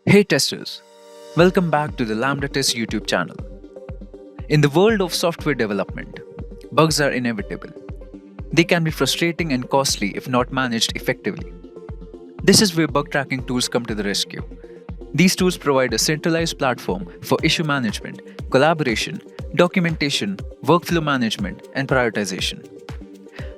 Hey testers, welcome back to the LambdaTest YouTube channel. In the world of software development, bugs are inevitable. They can be frustrating and costly if not managed effectively. This is where bug tracking tools come to the rescue. These tools provide a centralized platform for issue management, collaboration, documentation, workflow management, and prioritization.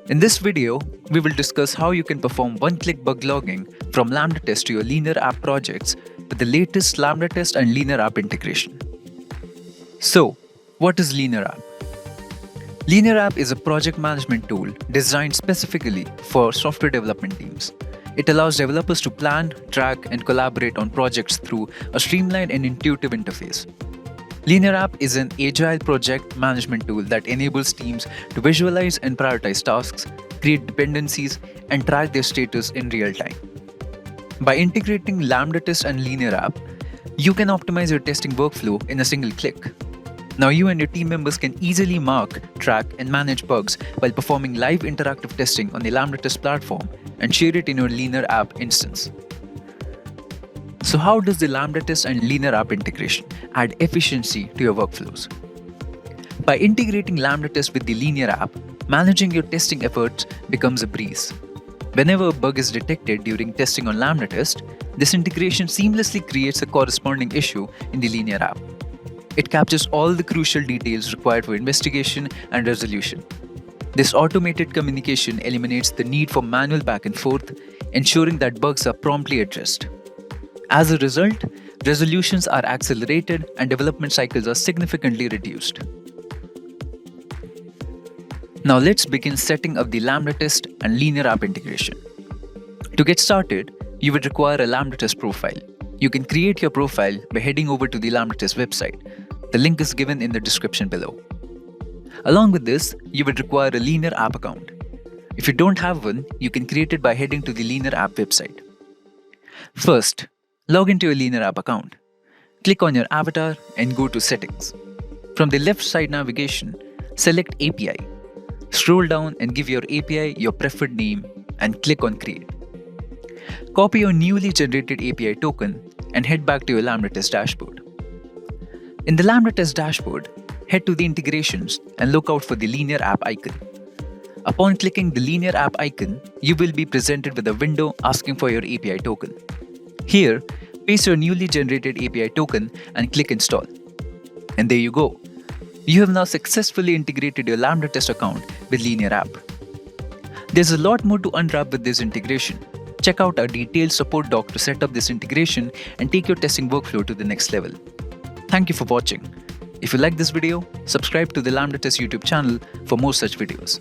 In this video, we will discuss how you can perform one-click bug logging from LambdaTest to your linear app projects with the latest LambdaTest and linear app integration. So, what is linear app? Linear app is a project management tool designed specifically for software development teams. It allows developers to plan, track, and collaborate on projects through a streamlined and intuitive interface. Linear app is an agile project management tool that enables teams to visualize and prioritize tasks, create dependencies, and track their status in real time. By integrating LambdaTest and linear app, you can optimize your testing workflow in a single click. Now you and your team members can easily mark, track, and manage bugs while performing live interactive testing on the LambdaTest platform and share it in your linear app instance. So how does the LambdaTest and linear app integration add efficiency to your workflows? By integrating LambdaTest with the linear app, managing your testing efforts becomes a breeze. Whenever a bug is detected during testing on LambdaTest, this integration seamlessly creates a corresponding issue in the linear app. It captures all the crucial details required for investigation and resolution. This automated communication eliminates the need for manual back and forth, ensuring that bugs are promptly addressed. As a result, resolutions are accelerated and development cycles are significantly reduced. Now let's begin setting up the LambdaTest and linear app integration. To get started, you would require a LambdaTest profile. You can create your profile by heading over to the LambdaTest website. The link is given in the description below. Along with this, you would require a linear app account. If you don't have one, you can create it by heading to the linear app website. First, log into your linear app account. Click on your avatar and go to Settings. From the left side navigation, select API. Scroll down and give your API your preferred name and click on Create. Copy your newly generated API token and head back to your LambdaTest dashboard. In the LambdaTest dashboard, head to the integrations and look out for the linear app icon. Upon clicking the linear app icon, you will be presented with a window asking for your API token. Here, paste your newly generated API token and click Install. And there you go. You have now successfully integrated your LambdaTest account with linear app. There's a lot more to unwrap with this integration. Check out our detailed support doc to set up this integration and take your testing workflow to the next level. Thank you for watching. If you like this video, subscribe to the LambdaTest YouTube channel for more such videos.